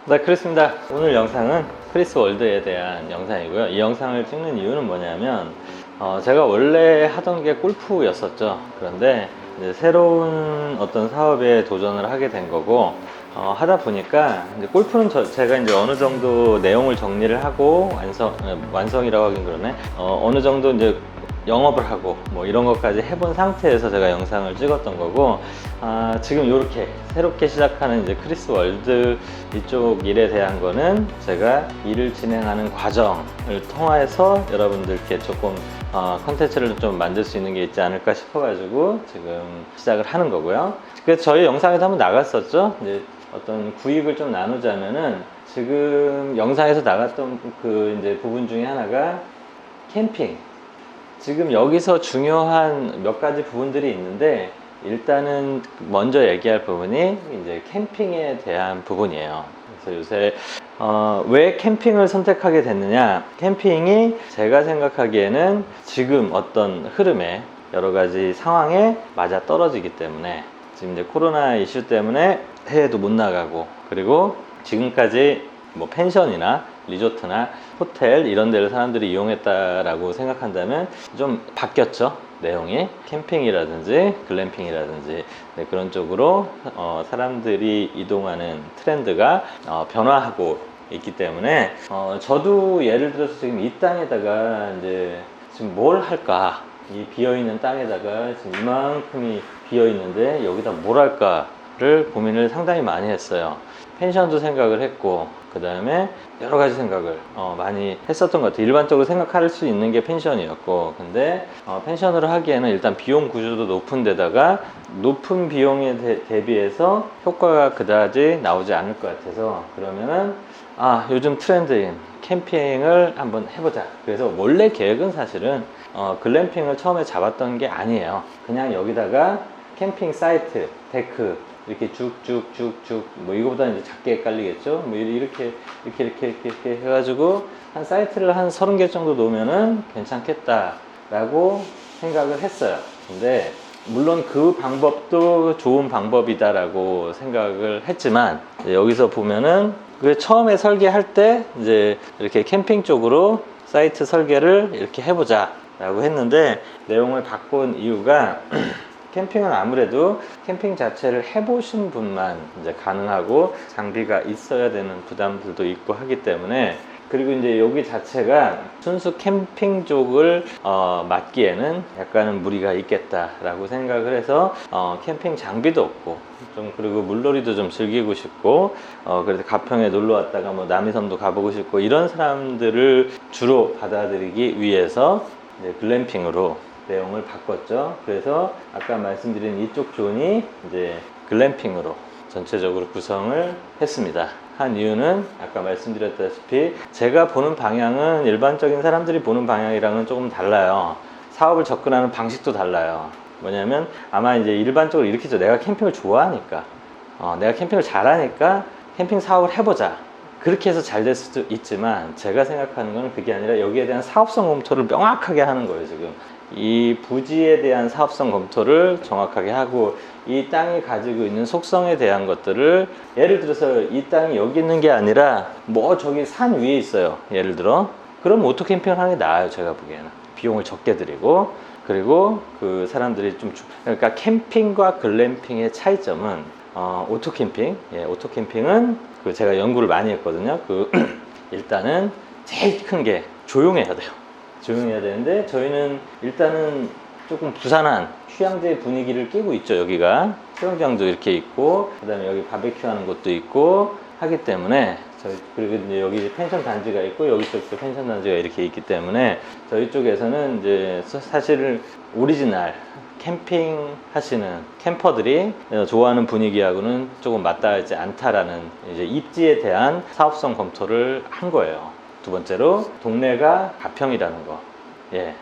네, 그렇습니다. 오늘 영상은 크리스 월드에 대한 영상이고요. 이 영상을 찍는 이유는 뭐냐면 제가 원래 하던 게 골프였었죠. 그런데 이제 새로운 어떤 사업에 도전을 하게 된 거고, 하다 보니까 이제 골프는 제가 이제 어느 정도 내용을 정리를 하고 완성이라고 하긴 그러네. 어느 정도 이제 영업을 하고 뭐 이런 것까지 해본 상태에서 제가 영상을 찍었던 거고, 지금 이렇게 새롭게 시작하는 이제 크리스 월드 이쪽 일에 대한 거는 제가 일을 진행하는 과정을 통해서 여러분들께 조금 컨텐츠를 좀 만들 수 있는 게 있지 않을까 싶어 가지고 지금 시작을 하는 거고요. 그래서 저희 영상에서 한번 나갔었죠. 이제 어떤 구익을 좀 나누자면은, 지금 영상에서 나갔던 그 이제 부분 중에 하나가 캠핑. 지금 여기서 중요한 몇 가지 부분들이 있는데, 일단은 먼저 얘기할 부분이 이제 캠핑에 대한 부분이에요. 그래서 요새 왜 캠핑을 선택하게 됐느냐, 캠핑이 제가 생각하기에는 지금 어떤 흐름에 여러 가지 상황에 맞아 떨어지기 때문에, 지금 이제 코로나 이슈 때문에 해외도 못 나가고, 그리고 지금까지 뭐 펜션이나 리조트나 호텔 이런 데를 사람들이 이용했다라고 생각한다면 좀 바뀌었죠, 내용이. 캠핑이라든지 글램핑이라든지 그런 쪽으로 사람들이 이동하는 트렌드가 변화하고 있기 때문에, 저도 예를 들어서 지금 이 땅에다가 이제 지금 뭘 할까, 이 비어있는 땅에다가 지금 이만큼이 비어있는데 여기다 뭘 할까를 고민을 상당히 많이 했어요. 펜션도 생각을 했고, 그 다음에 여러 가지 생각을 많이 했었던 것 같아요. 일반적으로 생각할 수 있는 게 펜션이었고, 근데 펜션으로 하기에는 일단 비용 구조도 높은 데다가 높은 비용에 대비해서 효과가 그다지 나오지 않을 것 같아서, 그러면은 요즘 트렌드인 캠핑을 한번 해보자. 그래서 원래 계획은 사실은 글램핑을 처음에 잡았던 게 아니에요. 그냥 여기다가 캠핑 사이트, 데크 이렇게 쭉쭉쭉쭉, 뭐 이거보다는 이제 작게 깔리겠죠. 뭐 이렇게 해가지고 한 사이트를 한 30개 정도 놓으면은 괜찮겠다라고 생각을 했어요. 근데 물론 그 방법도 좋은 방법이다라고 생각을 했지만, 여기서 보면은 그 처음에 설계할 때 이제 이렇게 캠핑 쪽으로 사이트 설계를 이렇게 해보자 라고 했는데, 내용을 바꾼 이유가 캠핑은 아무래도 캠핑 자체를 해보신 분만 이제 가능하고, 장비가 있어야 되는 부담들도 있고 하기 때문에, 그리고 이제 여기 자체가 순수 캠핑 쪽을 맡기에는 약간은 무리가 있겠다라고 생각을 해서 캠핑 장비도 없고, 좀 그리고 물놀이도 좀 즐기고 싶고, 그래서 가평에 놀러 왔다가 뭐 남이섬도 가보고 싶고, 이런 사람들을 주로 받아들이기 위해서 이제 글램핑으로 내용을 바꿨죠. 그래서 아까 말씀드린 이쪽 존이 이제 글램핑으로 전체적으로 구성을 했습니다. 한 이유는 아까 말씀드렸다시피 제가 보는 방향은 일반적인 사람들이 보는 방향이랑은 조금 달라요. 사업을 접근하는 방식도 달라요. 뭐냐면, 아마 이제 일반적으로 이렇게죠. 내가 캠핑을 좋아하니까, 내가 캠핑을 잘하니까 캠핑 사업을 해보자, 그렇게 해서 잘 될 수도 있지만, 제가 생각하는 건 그게 아니라 여기에 대한 사업성 검토를 명확하게 하는 거예요. 지금 이 부지에 대한 사업성 검토를 정확하게 하고, 이 땅이 가지고 있는 속성에 대한 것들을, 예를 들어서 이 땅이 여기 있는 게 아니라 뭐 저기 산 위에 있어요, 예를 들어. 그럼 오토 캠핑을 하는 게 나아요, 제가 보기에는. 비용을 적게 들이고, 그리고 그 사람들이 그러니까 캠핑과 글램핑의 차이점은 오토 캠핑, 오토 캠핑은 그 제가 연구를 많이 했거든요. 일단은 제일 큰 게 조용해야 돼요. 조용해야 되는데, 저희는 일단은 조금 부산한 휴양지 분위기를 띄고 있죠. 여기가 수영장도 이렇게 있고, 그 다음에 여기 바베큐 하는 곳도 있고 하기 때문에, 그리고 이제 여기 펜션 단지가 있고, 여기 쪽도 펜션 단지가 이렇게 있기 때문에, 저희 쪽에서는 이제 사실 오리지널 캠핑 하시는 캠퍼들이 좋아하는 분위기하고는 조금 맞닿지 않다라는 이제 입지에 대한 사업성 검토를 한 거예요. 두 번째로, 동네가 가평이라는 거.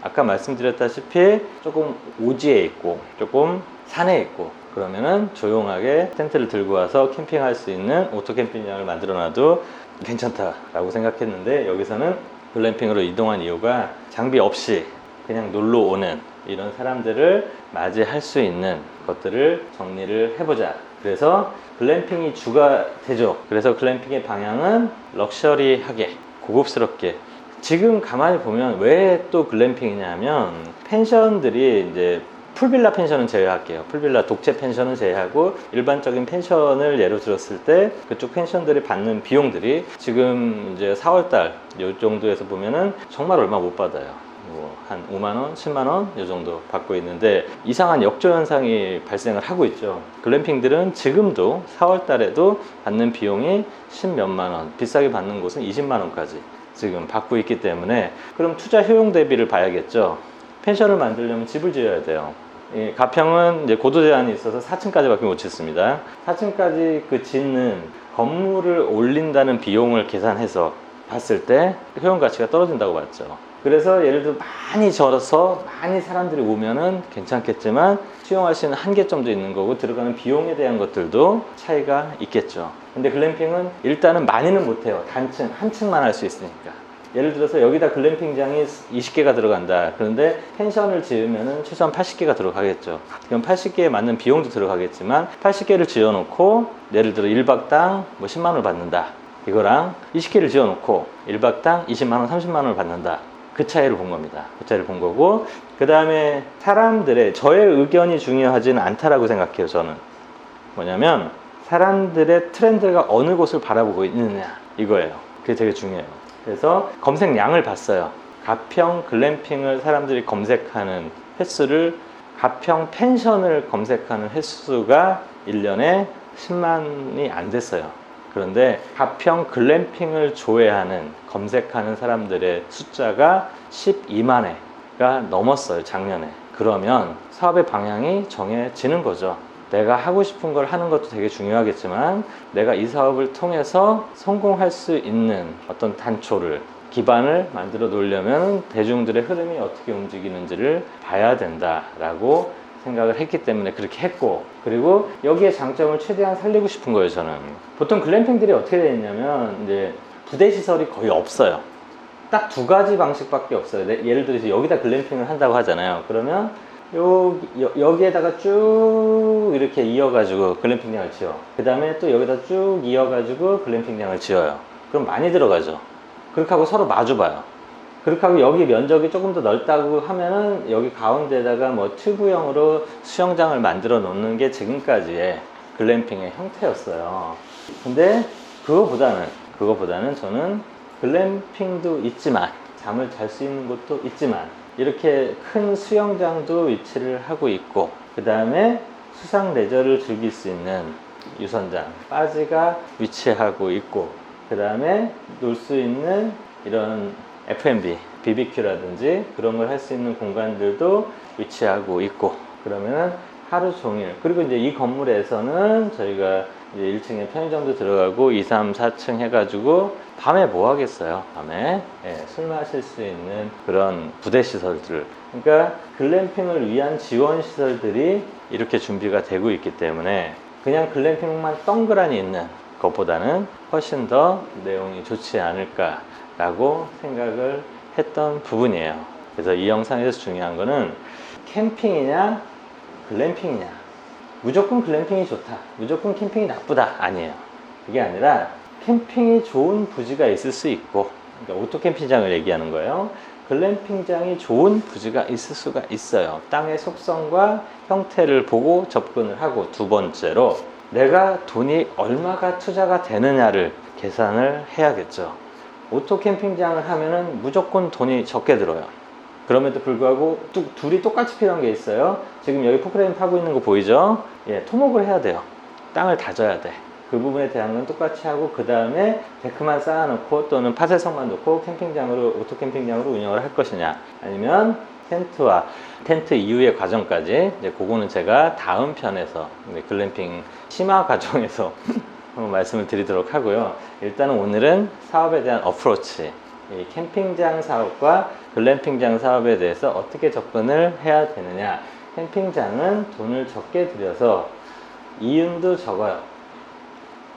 아까 말씀드렸다시피 조금 오지에 있고 조금 산에 있고, 그러면은 조용하게 텐트를 들고 와서 캠핑할 수 있는 오토 캠핑장을 만들어 놔도 괜찮다라고 생각했는데, 여기서는 글램핑으로 이동한 이유가 장비 없이 그냥 놀러 오는 이런 사람들을 맞이할 수 있는 것들을 정리를 해보자 그래서 글램핑이 주가 되죠. 그래서 글램핑의 방향은 럭셔리하게, 고급스럽게. 지금 가만히 보면 왜 또 글램핑이냐 하면 펜션들이 이제 풀빌라 펜션은 제외할게요. 풀빌라 독채 펜션은 제외하고 일반적인 펜션을 예로 들었을 때 그쪽 펜션들이 받는 비용들이 지금 이제 4월달 요 정도에서 보면은 정말 얼마 못 받아요. 한 5만원, 10만원 이 정도 받고 있는데 이상한 역조 현상이 발생을 하고 있죠. 글램핑들은 지금도 4월 달에도 받는 비용이 10 몇만원, 비싸게 받는 곳은 20만원까지 지금 받고 있기 때문에 그럼 투자 효용 대비를 봐야겠죠. 펜션을 만들려면 집을 지어야 돼요. 가평은 이제 고도 제한이 있어서 4층까지밖에 못 짓습니다. 4층까지 그 짓는 건물을 올린다는 비용을 계산해서 봤을 때 효용 가치가 떨어진다고 봤죠. 그래서 예를 들어 많이 절어서 많이 사람들이 오면은 괜찮겠지만 수용할 수 있는 한계점도 있는 거고 들어가는 비용에 대한 것들도 차이가 있겠죠. 근데 글램핑은 일단은 많이는 못해요. 단층, 한 층만 할 수 있으니까. 예를 들어서 여기다 글램핑장이 20개가 들어간다. 그런데 펜션을 지으면은 최소한 80개가 들어가겠죠. 그럼 80개에 맞는 비용도 들어가겠지만 80개를 지어놓고 예를 들어 1박당 뭐 10만 원을 받는다. 이거랑 20개를 지어놓고 1박당 20만 원, 30만 원을 받는다. 그 차이를 본 겁니다. 그 차이를 본 거고 그 다음에 사람들의 저의 의견이 중요하지는 않다라고 생각해요. 저는 뭐냐면 사람들의 트렌드가 어느 곳을 바라보고 있느냐 이거예요. 그게 되게 중요해요. 그래서 검색량을 봤어요. 가평 글램핑을 사람들이 검색하는 횟수를 가평 펜션을 검색하는 횟수가 1년에 10만이 안 됐어요. 그런데 가평 글램핑을 조회하는 검색하는 사람들의 숫자가 12만 회가 넘었어요. 작년에. 그러면 사업의 방향이 정해지는 거죠. 내가 하고 싶은 걸 하는 것도 되게 중요하겠지만 내가 이 사업을 통해서 성공할 수 있는 어떤 단초를 기반을 만들어 놓으려면 대중들의 흐름이 어떻게 움직이는지를 봐야 된다라고 생각을 했기 때문에 그렇게 했고 그리고 여기에 장점을 최대한 살리고 싶은 거예요. 저는 보통 글램핑들이 어떻게 되어 있냐면 이제 부대 시설이 거의 없어요. 딱 두 가지 방식밖에 없어요. 예를 들어서 여기다 글램핑을 한다고 하잖아요. 그러면 여기에다가 쭉 이렇게 이어가지고 글램핑장을 지어. 그 다음에 또 여기다 쭉 이어가지고 글램핑장을 지어요. 그럼 많이 들어가죠. 그렇게 하고 서로 마주봐요. 그렇게 하고 여기 면적이 조금 더 넓다고 하면은 여기 가운데다가 뭐 튜브형으로 수영장을 만들어 놓는 게 지금까지의 글램핑의 형태였어요. 근데 그거보다는 저는 글램핑도 있지만 잠을 잘 수 있는 곳도 있지만 이렇게 큰 수영장도 위치를 하고 있고 그 다음에 수상 레저를 즐길 수 있는 유선장 바지가 위치하고 있고 그 다음에 놀 수 있는 이런 F&B, BBQ라든지 그런 걸 할 수 있는 공간들도 위치하고 있고 그러면은 하루 종일 그리고 이제 이 건물에서는 저희가 이제 1층에 편의점도 들어가고 2, 3, 4층 해가지고 밤에 뭐 하겠어요? 밤에 술 마실 수 있는 그런 부대 시설들 그러니까 글램핑을 위한 지원 시설들이 이렇게 준비가 되고 있기 때문에 그냥 글램핑만 덩그러니 있는 것보다는 훨씬 더 내용이 좋지 않을까 라고 생각을 했던 부분이에요. 그래서 이 영상에서 중요한 거는 캠핑이냐 글램핑이냐 무조건 글램핑이 좋다 무조건 캠핑이 나쁘다 아니에요. 그게 아니라 캠핑이 좋은 부지가 있을 수 있고 그러니까 오토 캠핑장을 얘기하는 거예요. 글램핑장이 좋은 부지가 있을 수가 있어요. 땅의 속성과 형태를 보고 접근을 하고 두 번째로 내가 돈이 얼마가 투자가 되느냐를 계산을 해야겠죠. 오토 캠핑장을 하면은 무조건 돈이 적게 들어요. 그럼에도 불구하고 둘이 똑같이 필요한 게 있어요. 지금 여기 포크레인 파고 있는 거 보이죠? 토목을 해야 돼요. 땅을 다져야 돼. 그 부분에 대한 건 똑같이 하고 그 다음에 데크만 쌓아놓고 또는 파쇄석만 놓고 캠핑장으로 오토 캠핑장으로 운영을 할 것이냐 아니면 텐트 이후의 과정까지 이제 그거는 제가 다음 편에서 글램핑 심화 과정에서 한번 말씀을 드리도록 하고요. 일단은 오늘은 사업에 대한 어프로치 이 캠핑장 사업과 글램핑장 사업에 대해서 어떻게 접근을 해야 되느냐 캠핑장은 돈을 적게 들여서 이윤도 적어요.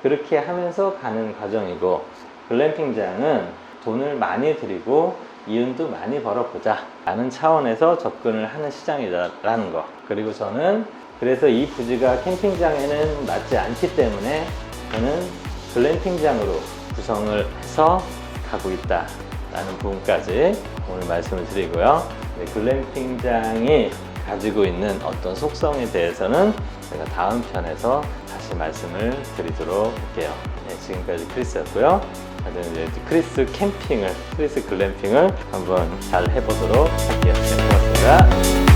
그렇게 하면서 가는 과정이고 글램핑장은 돈을 많이 들이고 이윤도 많이 벌어보자 라는 차원에서 접근을 하는 시장이라는 거 그리고 저는 그래서 이 부지가 캠핑장에는 맞지 않기 때문에 저는 글램핑장으로 구성을 해서 가고 있다 라는 부분까지 오늘 말씀을 드리고요. 네, 글램핑장이 가지고 있는 어떤 속성에 대해서는 제가 다음 편에서 다시 말씀을 드리도록 할게요. 네, 지금까지 크리스였고요. 이제 크리스 캠핑을, 크리스 글램핑을 한번 잘 해보도록 할게요. 네, 고맙습니다.